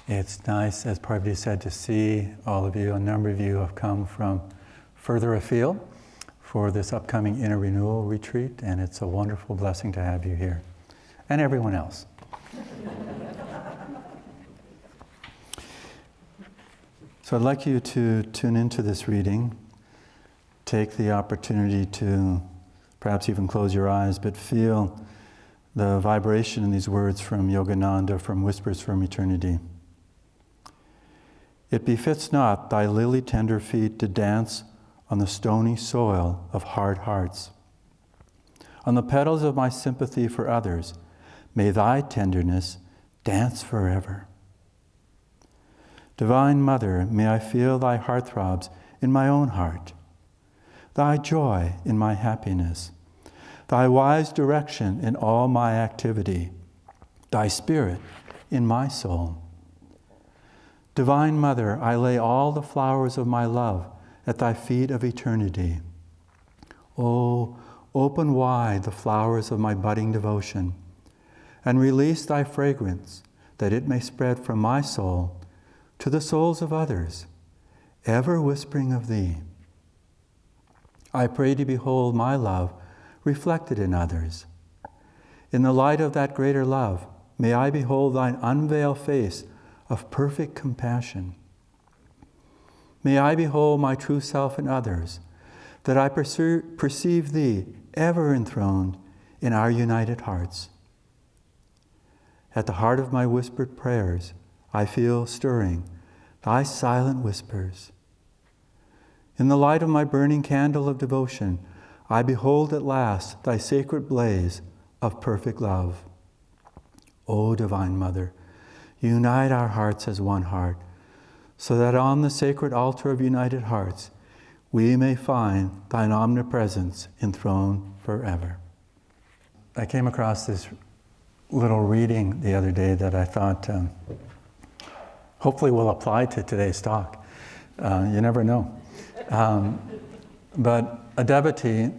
It's nice, as Parvati said, to see all of you. A number of you have come from further afield for this upcoming inner renewal retreat, and it's a wonderful blessing to have you here, and everyone else. So I'd like you to tune into this reading. Take the opportunity to perhaps even close your eyes, but feel the vibration in these words from Yogananda, from Whispers from Eternity. It befits not thy lily-tender feet to dance on the stony soil of hard hearts. On the petals of my sympathy for others, may thy tenderness dance forever. Divine Mother, may I feel thy heartthrobs in my own heart, thy joy in my happiness, thy wise direction in all my activity, thy spirit in my soul. Divine Mother, I lay all the flowers of my love at thy feet of eternity. Oh, open wide the flowers of my budding devotion, and release thy fragrance, that it may spread from my soul to the souls of others, ever whispering of thee. I pray to behold my love reflected in others. In the light of that greater love, may I behold thine unveiled face of perfect compassion. May I behold my true self in others, that I perceive thee ever enthroned in our united hearts. At the heart of my whispered prayers, I feel stirring thy silent whispers. In the light of my burning candle of devotion, I behold at last thy sacred blaze of perfect love. O Divine Mother, unite our hearts as one heart, so that on the sacred altar of united hearts, we may find thine omnipresence enthroned forever. I came across this little reading the other day that I thought hopefully will apply to today's talk. You never know. But a devotee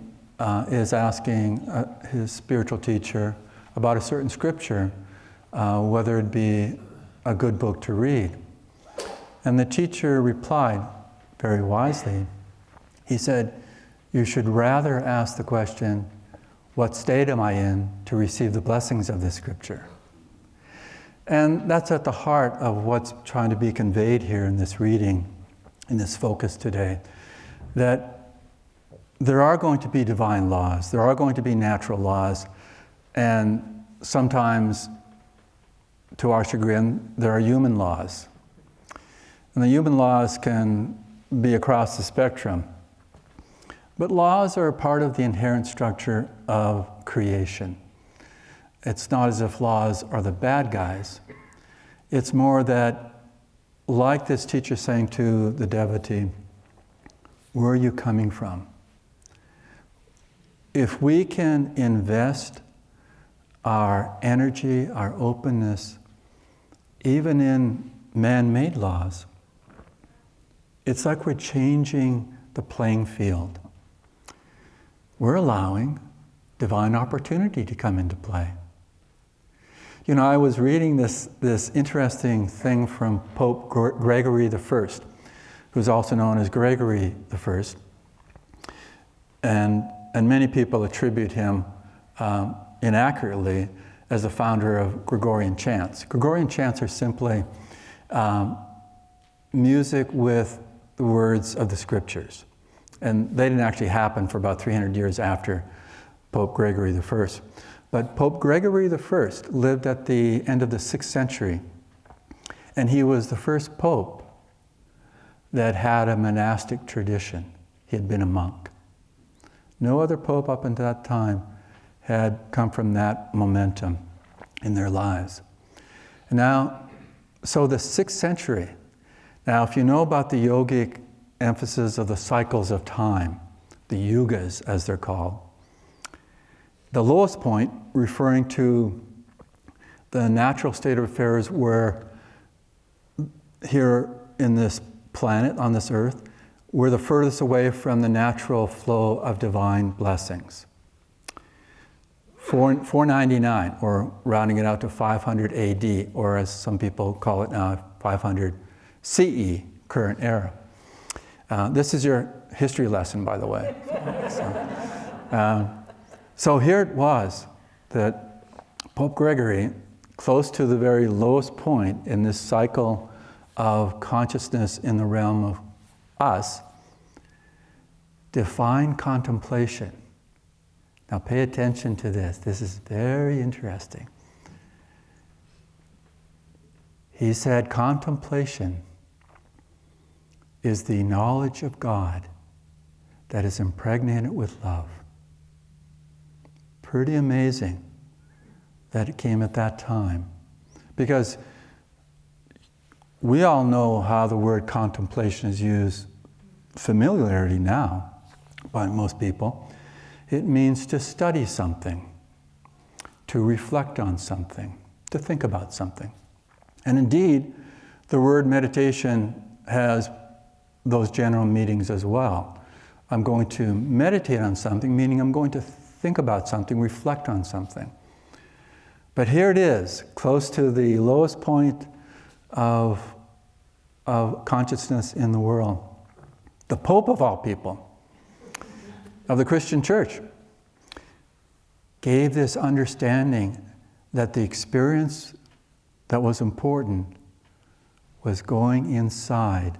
is asking his spiritual teacher about a certain scripture, whether it be a good book to read. And the teacher replied very wisely. He said, you should rather ask the question, what state am I in to receive the blessings of this scripture? And that's at the heart of what's trying to be conveyed here in this reading, in this focus today, that there are going to be divine laws, there are going to be natural laws, and sometimes, to our chagrin, there are human laws. And the human laws can be across the spectrum. But laws are a part of the inherent structure of creation. It's not as if laws are the bad guys. It's more that, like this teacher saying to the devotee, where are you coming from? If we can invest our energy, our openness, even in man-made laws, it's like we're changing the playing field. We're allowing divine opportunity to come into play. You know, I was reading this interesting thing from Pope Gregory I, who's also known as Gregory I, and many people attribute him inaccurately as the founder of Gregorian chants. Gregorian chants are simply music with the words of the scriptures. And they didn't actually happen for about 300 years after Pope Gregory I. But Pope Gregory I lived at the end of the 6th century, and he was the first pope that had a monastic tradition. He had been a monk. No other pope up until that time had come from that momentum in their lives. And now, so the 6th century, now if you know about the yogic emphasis of the cycles of time, the yugas as they're called, the lowest point referring to the natural state of affairs where here in this planet, on this earth, we're the furthest away from the natural flow of divine blessings. 499, or rounding it out to 500 AD, or as some people call it now, 500 CE, current era. This is your history lesson, by the way. So here it was that Pope Gregory, close to the very lowest point in this cycle of consciousness in the realm of us, defined contemplation. Now pay attention to this. This is very interesting. He said contemplation is the knowledge of God that is impregnated with love. Pretty amazing that it came at that time. Because we all know how the word contemplation is used familiarly now by most people. It means to study something, to reflect on something, to think about something. And indeed, the word meditation has those general meanings as well. I'm going to meditate on something, meaning I'm going to think about something, reflect on something. But here it is, close to the lowest point of consciousness in the world. The Pope of all people, of the Christian Church, gave this understanding that the experience that was important was going inside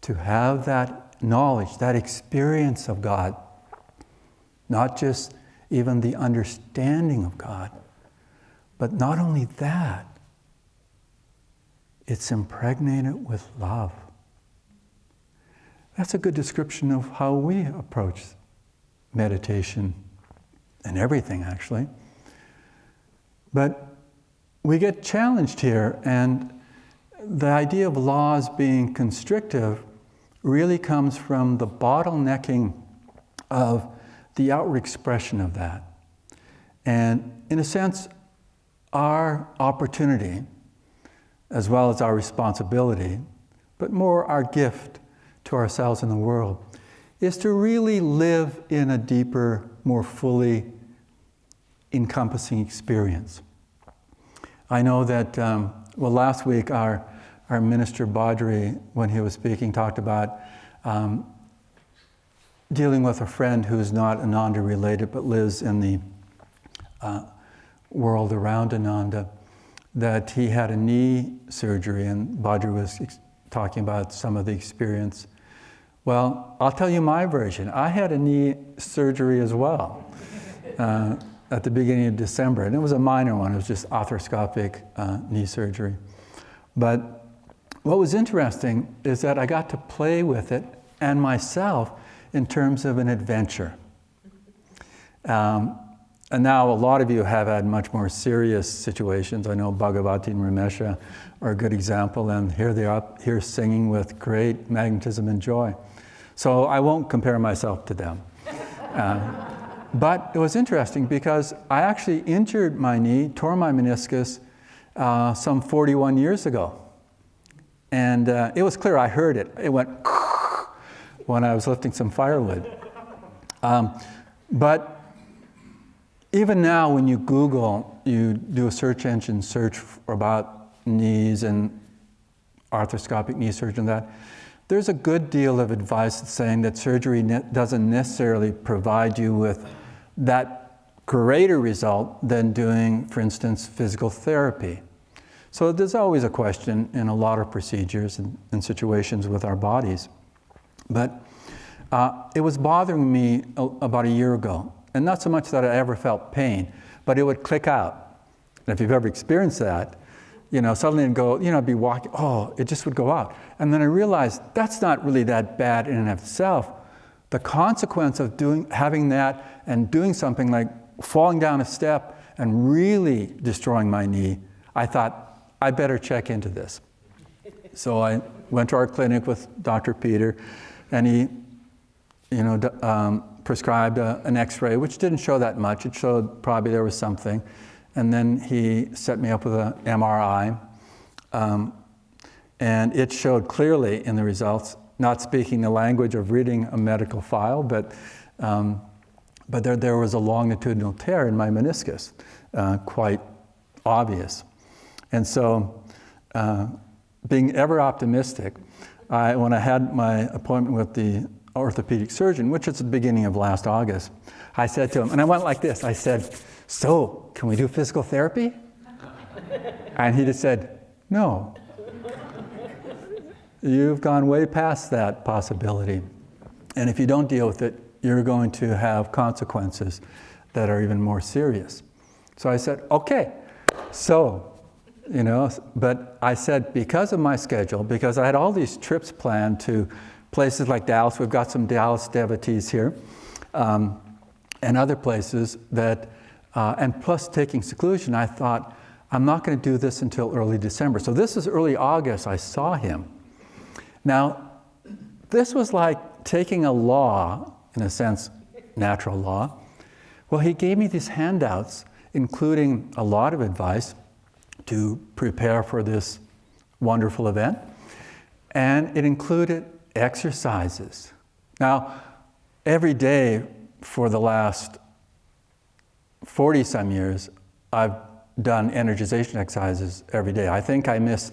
to have that knowledge, that experience of God, not just even the understanding of God, but not only that, it's impregnated with love. That's a good description of how we approach meditation and everything, actually. But we get challenged here, and the idea of laws being constrictive really comes from the bottlenecking of the outward expression of that. And in a sense, our opportunity, as well as our responsibility, but more our gift to ourselves and the world, is to really live in a deeper, more fully encompassing experience. I know that, last week our minister Badri, when he was speaking, talked about dealing with a friend who's not Ananda related but lives in the world around Ananda, that he had a knee surgery, and Badri was talking about some of the experience. Well, I'll tell you my version. I had a knee surgery as well at the beginning of December, and it was a minor one. It was just arthroscopic knee surgery. But what was interesting is that I got to play with it and myself in terms of an adventure. And now a lot of you have had much more serious situations. I know Bhagavati and Ramesha are a good example, and here they are here singing with great magnetism and joy. So I won't compare myself to them. But it was interesting because I actually injured my knee, tore my meniscus some 41 years ago. And it was clear, I heard it. It went when I was lifting some firewood. But even now when you Google, you do a search engine search about knees and arthroscopic knee surgery and that, there's a good deal of advice saying that surgery doesn't necessarily provide you with that greater result than doing, for instance, physical therapy. So there's always a question in a lot of procedures and situations with our bodies. But it was bothering me about a year ago. And not so much that I ever felt pain, but it would click out. And if you've ever experienced that, suddenly it'd go, I'd be walking, it just would go out. And then I realized that's not really that bad in and of itself. The consequence of having that and doing something like falling down a step and really destroying my knee, I thought, I better check into this. So I went to our clinic with Dr. Peter, and he, prescribed an x-ray, which didn't show that much. It showed probably there was something. And then he set me up with an MRI. And it showed clearly in the results, not speaking the language of reading a medical file, but but there was a longitudinal tear in my meniscus, quite obvious. And so, being ever optimistic, when I had my appointment with the orthopedic surgeon, which is the beginning of last August, I said to him, and I went like this, I said, "So, can we do physical therapy?" And he just said, "No. You've gone way past that possibility. And if you don't deal with it, you're going to have consequences that are even more serious." So I said, "Okay." So, but I said, because of my schedule, because I had all these trips planned to places like Dallas, we've got some Dallas devotees here, and other places that, and plus taking seclusion, I thought, I'm not going to do this until early December. So this is early August, I saw him. Now, this was like taking a law, in a sense, natural law. Well, he gave me these handouts, including a lot of advice to prepare for this wonderful event. And it included exercises. Now, every day for the last 40-some years, I've done energization exercises every day. I think I missed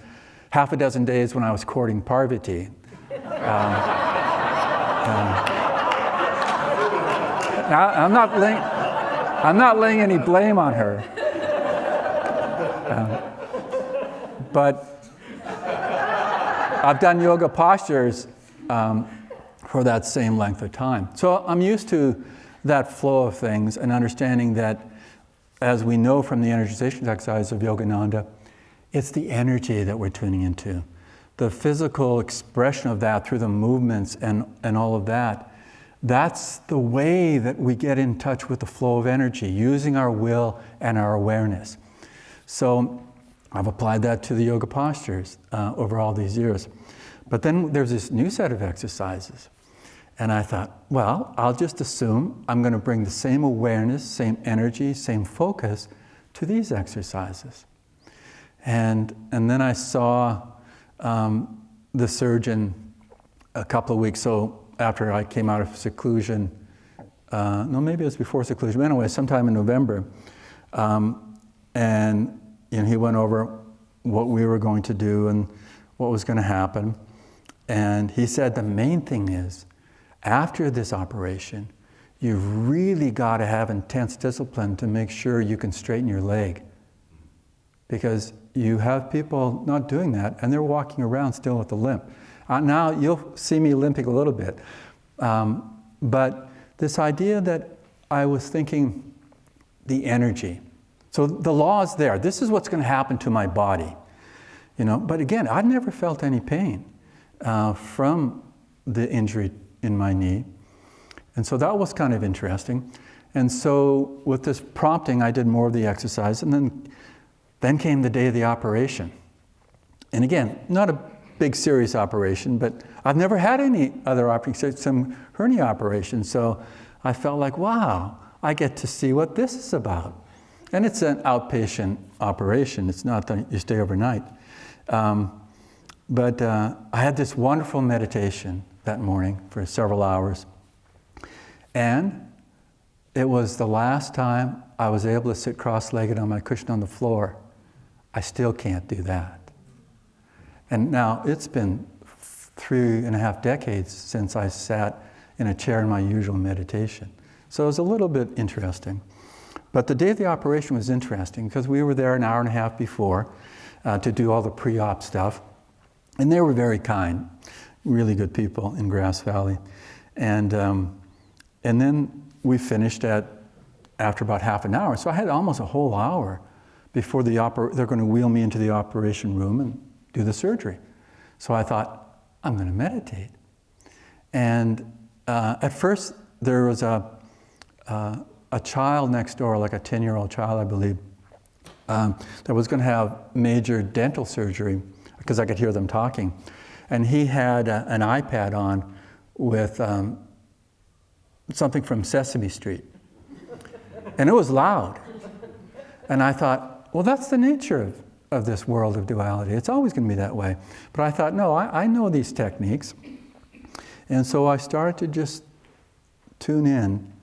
half a dozen days when I was courting Parvati. Now, I'm not laying any blame on her. But I've done yoga postures for that same length of time. So I'm used to that flow of things and understanding that, as we know from the energization exercise of Yogananda, it's the energy that we're tuning into. The physical expression of that through the movements and all of that, that's the way that we get in touch with the flow of energy, using our will and our awareness. So I've applied that to the yoga postures over all these years. But then there's this new set of exercises. And I thought, well, I'll just assume I'm going to bring the same awareness, same energy, same focus to these exercises. And then I saw the surgeon a couple of weeks after I came out of seclusion. No, maybe it was before seclusion. Anyway, sometime in November. And he went over what we were going to do and what was going to happen. And he said the main thing is, after this operation, you've really got to have intense discipline to make sure you can straighten your leg. Because you have people not doing that, and they're walking around still with a limp. Now you'll see me limping a little bit. But this idea that I was thinking the energy. So the law is there. This is what's going to happen to my body. But again, I'd never felt any pain from the injury in my knee. And so that was kind of interesting. And so with this prompting, I did more of the exercise, and then came the day of the operation. And again, not a big serious operation, but I've never had any other operation, some hernia operation. So I felt like, wow, I get to see what this is about. And it's an outpatient operation. It's not that you stay overnight. But I had this wonderful meditation that morning for several hours. And it was the last time I was able to sit cross-legged on my cushion on the floor. I still can't do that. And now it's been 3.5 decades since I sat in a chair in my usual meditation. So it was a little bit interesting. But the day of the operation was interesting because we were there an hour and a half before to do all the pre-op stuff. And they were very kind, really good people in Grass Valley. And then we finished after about half an hour. So I had almost a whole hour before they're going to wheel me into the operation room and do the surgery. So I thought, I'm going to meditate. And at first, there was a child next door, like a 10-year-old child, I believe, that was going to have major dental surgery because I could hear them talking. And he had an iPad on with something from Sesame Street. And it was loud. And I thought, well, that's the nature of this world of duality. It's always going to be that way. But I thought, no, I know these techniques. And so I started to just tune in.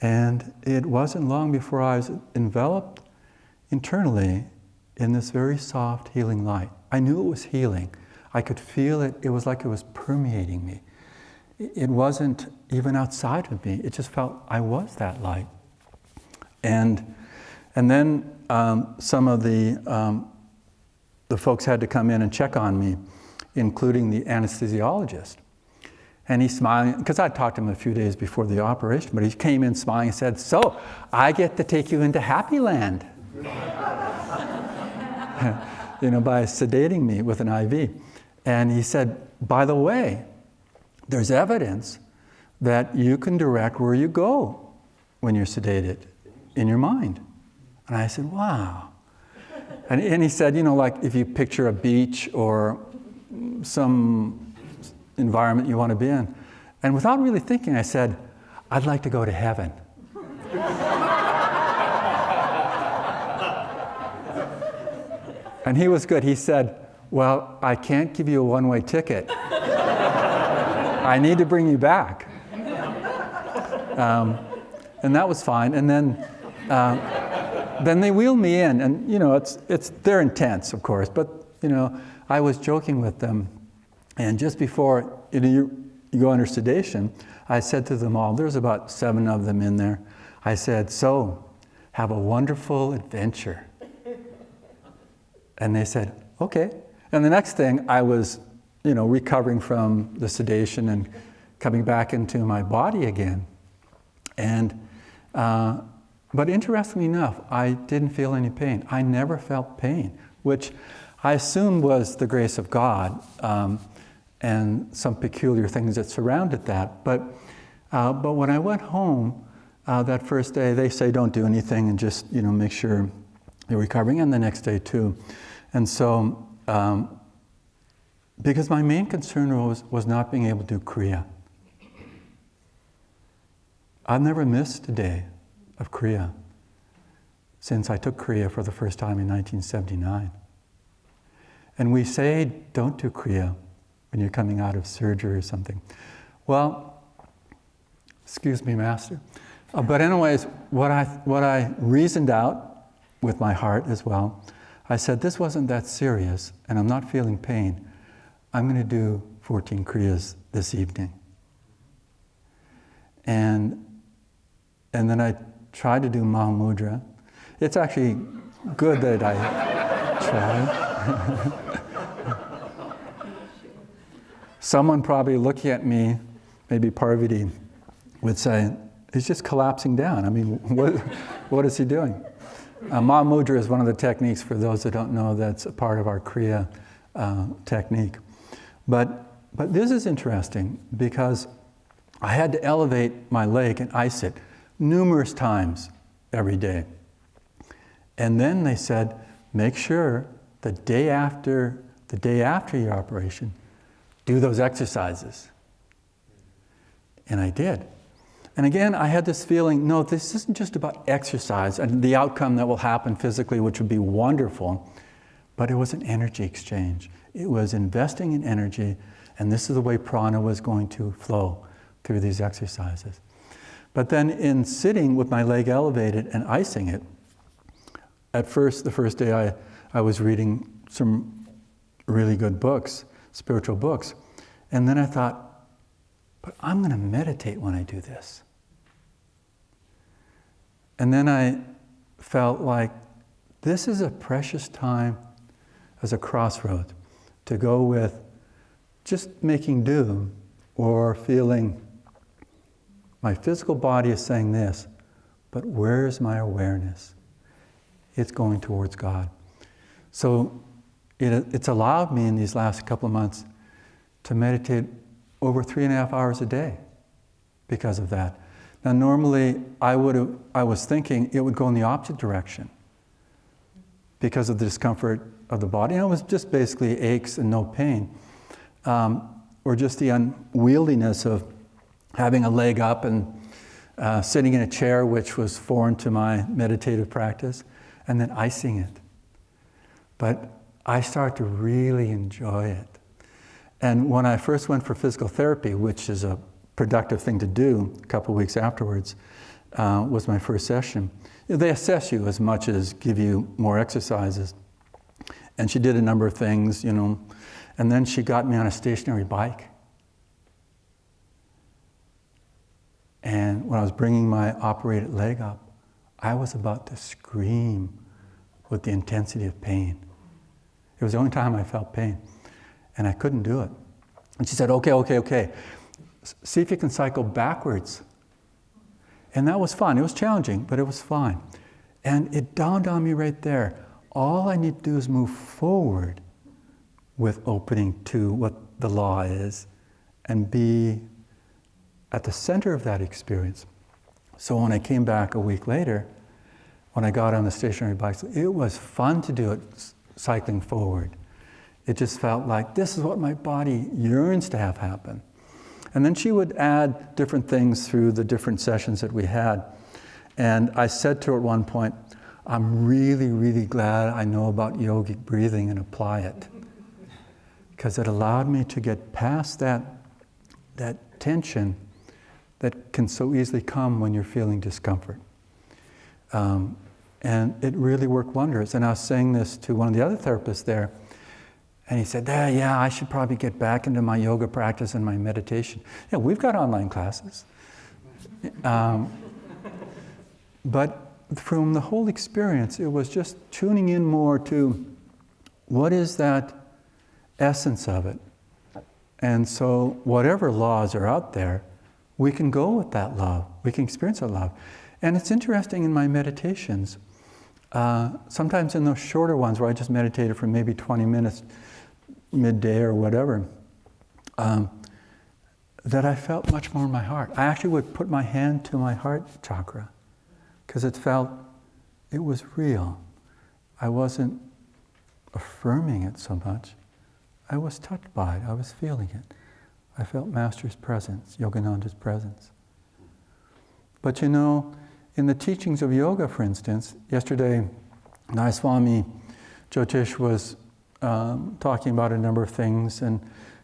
And it wasn't long before I was enveloped internally in this very soft, healing light. I knew it was healing. I could feel it. It was like it was permeating me. It wasn't even outside of me. It just felt I was that light. And then some of the folks had to come in and check on me, including the anesthesiologist. And he's smiling, because I talked to him a few days before the operation, but he came in smiling and said, "So, I get to take you into Happy Land." By sedating me with an IV. And he said, "By the way, there's evidence that you can direct where you go when you're sedated in your mind." And I said, "Wow." And he said, like if you picture a beach or some environment you want to be in. And without really thinking, I said, "I'd like to go to heaven." And he was good. He said, "Well, I can't give you a one-way ticket. I need to bring you back." And that was fine. And then they wheeled me in, and they're intense, of course. But I was joking with them, and just before you go under sedation, I said to them all, there's about 7 of them in there. I said, "So, have a wonderful adventure." And they said, "Okay." And the next thing, I was, recovering from the sedation and coming back into my body again. And, but interestingly enough, I didn't feel any pain. I never felt pain, which I assumed was the grace of God and some peculiar things that surrounded that. But when I went home that first day, they say don't do anything and just, make sure you're recovering, and the next day too. And so, because my main concern was not being able to do Kriya. I've never missed a day of Kriya since I took Kriya for the first time in 1979. And we say, don't do Kriya when you're coming out of surgery or something. Well, excuse me, Master. But anyways, what I reasoned out with my heart as well, I said, this wasn't that serious, and I'm not feeling pain. I'm going to do 14 Kriyas this evening. And then I tried to do Mahamudra. It's actually good that I tried. Someone probably looking at me, maybe Parvati, would say, he's just collapsing down. I mean, what is he doing? Mahamudra is one of the techniques, for those that don't know, that's a part of our Kriya technique. But this is interesting because I had to elevate my leg and ice it numerous times every day. And then they said, make sure the day after your operation, do those exercises. And I did. And again, I had this feeling, no, this isn't just about exercise and the outcome that will happen physically, which would be wonderful, but it was an energy exchange. It was investing in energy, and this is the way prana was going to flow through these exercises. But then in sitting with my leg elevated and icing it, at first, the first day I was reading some really good books, spiritual books, and then I thought, but I'm going to meditate when I do this. And then I felt like this is a precious time as a crossroads to go with just making do or feeling my physical body is saying this, but where's my awareness? It's going towards God. So it's allowed me in these last couple of months to meditate over 3.5 hours a day because of that. Now normally I was thinking it would go in the opposite direction because of the discomfort of the body. And it was just basically aches and no pain. Or just the unwieldiness of having a leg up and sitting in a chair, which was foreign to my meditative practice, and then icing it. But I started to really enjoy it. And when I first went for physical therapy, which is a productive thing to do a couple of weeks afterwards, was my first session. They assess you as much as give you more exercises. And she did a number of things, you know, and then she got me on a stationary bike. And when I was bringing my operated leg up, I was about to scream with the intensity of pain. It was the only time I felt pain, and I couldn't do it. And she said, okay, see if you can cycle backwards. And that was fun. It was challenging, but it was fine. And it dawned on me right there, all I need to do is move forward with opening to what the law is and be at the center of that experience. So when I came back a week later, when I got on the stationary bike, it was fun to do it cycling forward. It just felt like this is what my body yearns to have happen. And then she would add different things through the different sessions that we had. And I said to her at one point, I'm really, really glad I know about yogic breathing and apply it. Because it allowed me to get past that tension that can so easily come when you're feeling discomfort. And it really worked wonders. And I was saying this to one of the other therapists there, and he said, yeah, I should probably get back into my yoga practice and my meditation. Yeah, we've got online classes. But from the whole experience, it was just tuning in more to what is that essence of it. And so whatever laws are out there, we can go with that love. We can experience that love. And it's interesting in my meditations, sometimes in those shorter ones where I just meditated for maybe 20 minutes, midday or whatever, that I felt much more in my heart. I actually would put my hand to my heart chakra because it was real. I wasn't affirming it so much. I was touched by it. I was feeling it. I felt Master's presence, Yogananda's presence. But you know, in the teachings of yoga, for instance, yesterday, Nayaswami Jyotish was talking about a number of things, and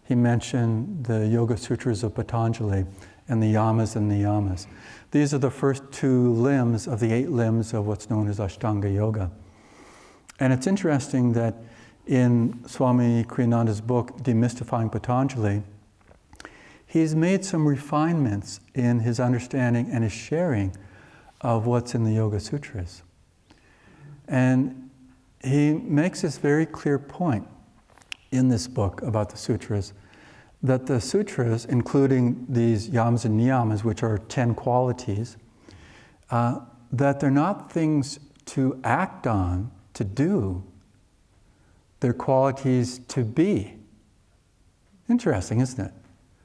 he mentioned the Yoga Sutras of Patanjali and the yamas and niyamas. These are the first 2 limbs of the 8 limbs of what's known as Ashtanga Yoga. And it's interesting that in Swami Kriyananda's book, Demystifying Patanjali, he's made some refinements in his understanding and his sharing of what's in the Yoga Sutras. And he makes this very clear point in this book about the sutras, that the sutras, including these yamas and niyamas, which are 10 qualities, that they're not things to act on, to do, they're qualities to be. Interesting, isn't it?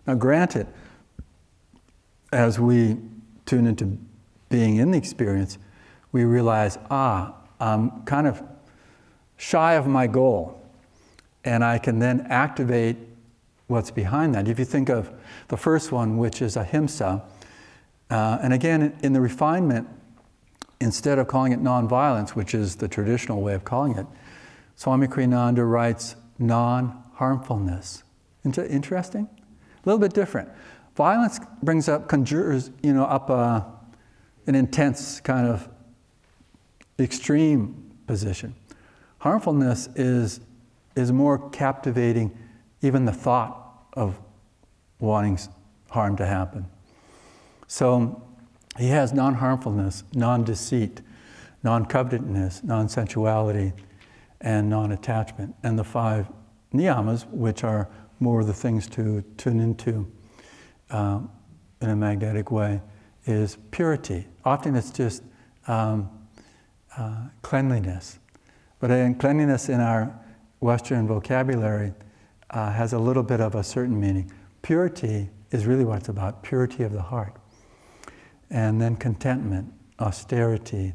Now granted, as we tune into being in the experience, we realize, I'm kind of shy of my goal, and I can then activate what's behind that. If you think of the first one, which is ahimsa, and again, in the refinement, instead of calling it nonviolence, which is the traditional way of calling it, Swami Kriyananda writes non-harmfulness. Interesting? A little bit different. Violence conjures, up an intense kind of extreme position. Harmfulness is more captivating even the thought of wanting harm to happen. So he has non-harmfulness, non-deceit, non-covetousness, non-sensuality, and non-attachment. And the 5 niyamas, which are more of the things to tune into in a magnetic way, is purity. Often it's just cleanliness. But cleanliness in our Western vocabulary has a little bit of a certain meaning. Purity is really what it's about, purity of the heart. And then contentment, austerity,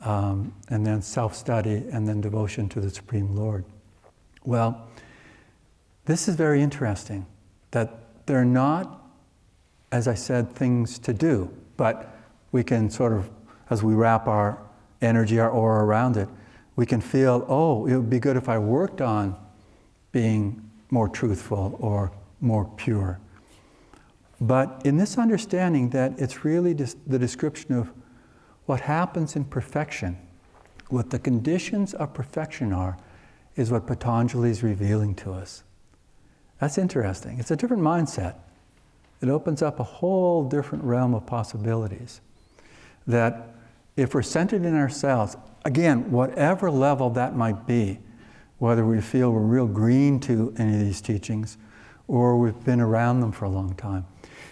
and then self-study, and then devotion to the Supreme Lord. Well, this is very interesting, that they're not, as I said, things to do, but we can sort of, as we wrap our energy, our aura around it, we can feel, it would be good if I worked on being more truthful or more pure. But in this understanding that it's really the description of what happens in perfection, what the conditions of perfection are, is what Patanjali is revealing to us. That's interesting. It's a different mindset. It opens up a whole different realm of possibilities. That if we're centered in ourselves, again, whatever level that might be, whether we feel we're real green to any of these teachings, or we've been around them for a long time,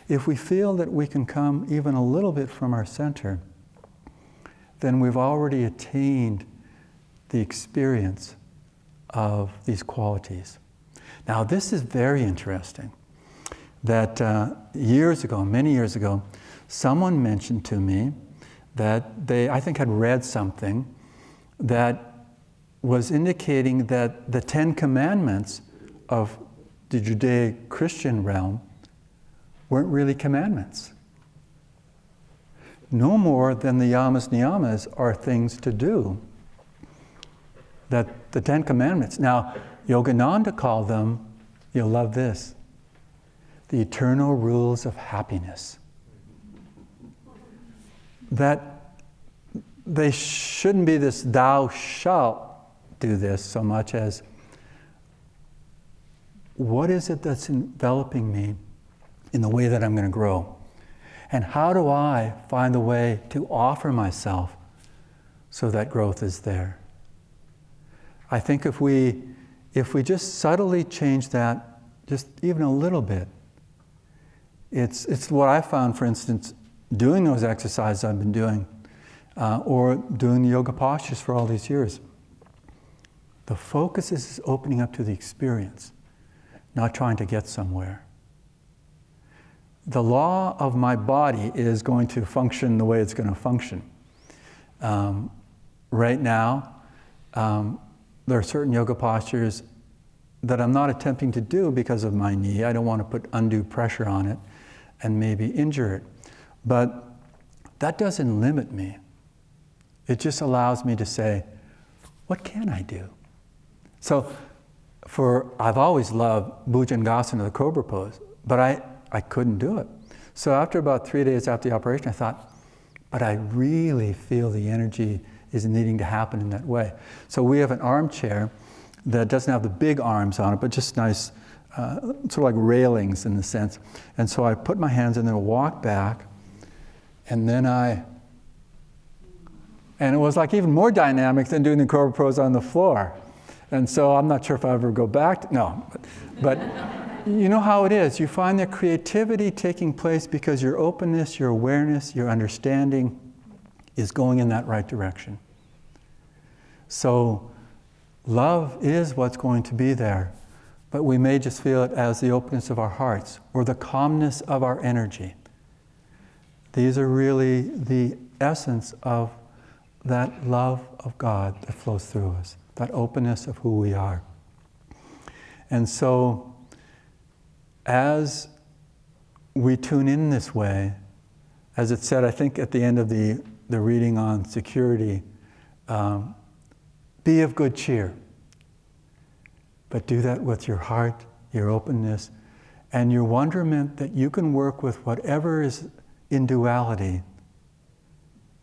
if we feel that we can come even a little bit from our center, then we've already attained the experience of these qualities. Now, this is very interesting, that years ago, many years ago, someone mentioned to me that they, I think, had read something that was indicating that the 10 Commandments of the Judeo-Christian realm weren't really commandments. No more than the yamas, niyamas are things to do. That the 10 Commandments. Now, Yogananda called them, you'll love this, the eternal rules of happiness. That they shouldn't be this thou shalt do this so much as what is it that's enveloping me in the way that I'm going to grow? And how do I find a way to offer myself so that growth is there? I think if we just subtly change that just even a little bit, it's what I found, for instance, doing those exercises I've been doing, or doing the yoga postures for all these years. The focus is opening up to the experience, not trying to get somewhere. The law of my body is going to function the way it's going to function. Right now, there are certain yoga postures that I'm not attempting to do because of my knee. I don't want to put undue pressure on it and maybe injure it. But that doesn't limit me. It just allows me to say, what can I do? So I've always loved Bhujangasana, the Cobra pose, but I couldn't do it. So after about 3 days after the operation, I thought, but I really feel the energy is needing to happen in that way. So we have an armchair that doesn't have the big arms on it, but just nice, sort of like railings in the sense. And so I put my hands in there, walk back, and then and it was like even more dynamic than doing the Cobra pose on the floor. And so I'm not sure if I ever go back, but you know how it is. You find the creativity taking place because your openness, your awareness, your understanding is going in that right direction. So love is what's going to be there, but we may just feel it as the openness of our hearts or the calmness of our energy. These are really the essence of that love of God that flows through us, that openness of who we are. And so as we tune in this way, as it said, I think at the end of the reading on security, be of good cheer. But do that with your heart, your openness, and your wonderment that you can work with whatever is in duality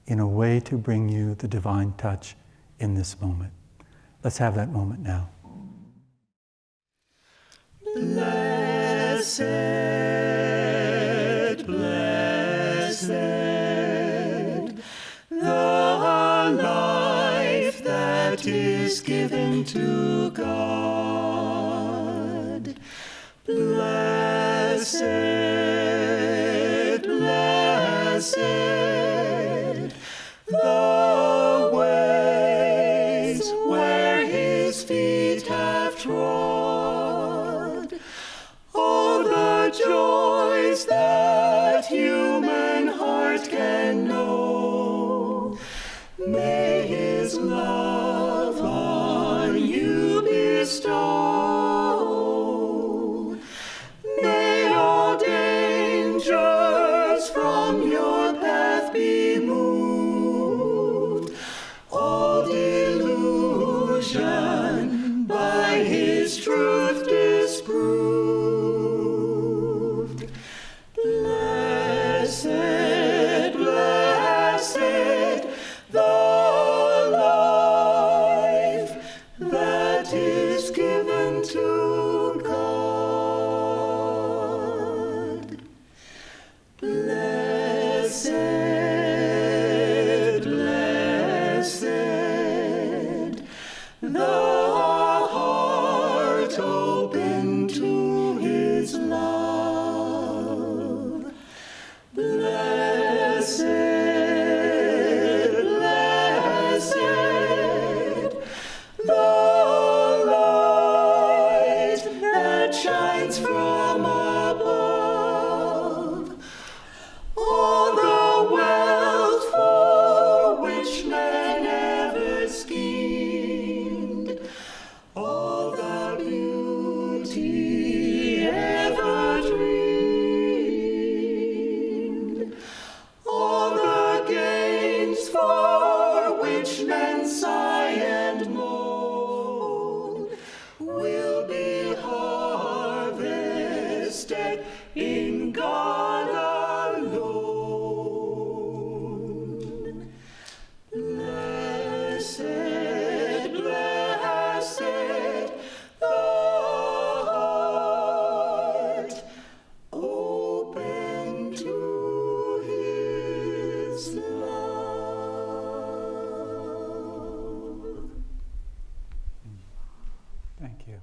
in a way to bring you the divine touch in this moment. Let's have that moment now. Blessed, blessed, the life that is given to God. Blessed, blessed, the ways where His feet have trod. Oh, the joys that human heart can know. May His love on you bestow. May all dangers from your path be moved. All delusion by His truth disproved. you.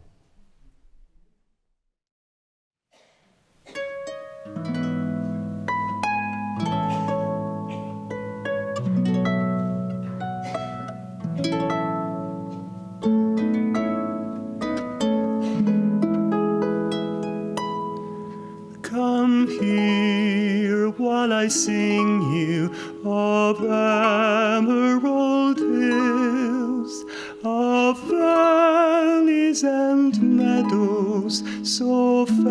Come here while I sing you of emerald hills, of valleys and meadows so fair,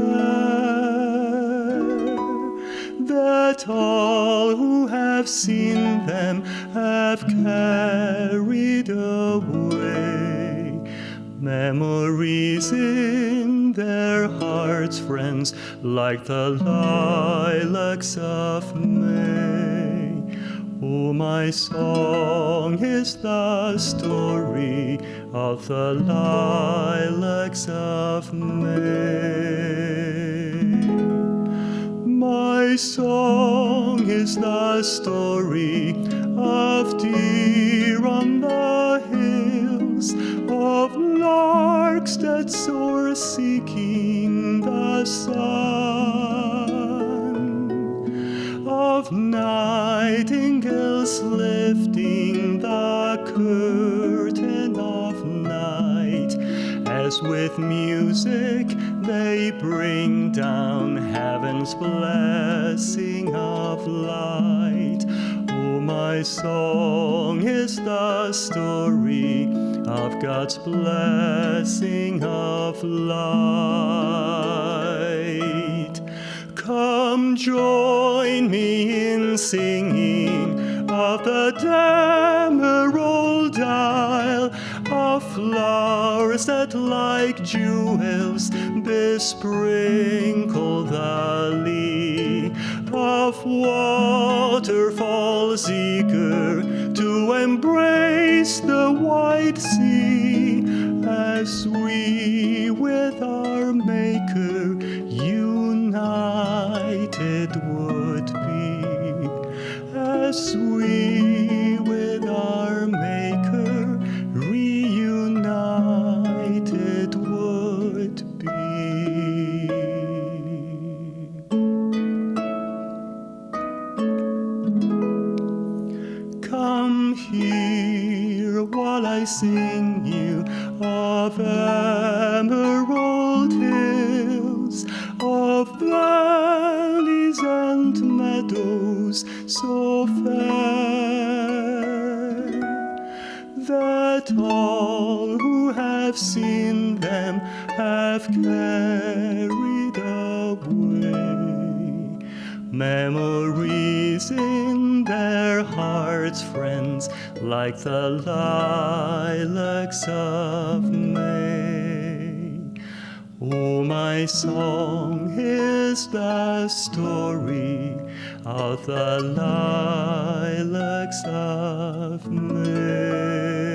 that all who have seen them have carried away memories in their hearts, friends, like the lilacs of May. Oh, my song is the story of the lilacs of May. My song is the story of deer on the hills, of larks that soar seeking the sun, of nightingales lifting the curtain of night, as with music they bring down heaven's blessing of light. Oh, my song is the story of God's blessing of light. Come join me in singing of the emerald isle, of flowers that like jewels besprinkle the lea, of waterfalls eager to embrace the wide sea, as we with our Maker united would be, as we with our Maker reunited would be. Come here while I sing you of emerald hills, of valleys and meadows so fair, that all who have seen them have carried away memories in their hearts, friends, like the lilacs of May. Oh, my song is the story of the lilacs of May.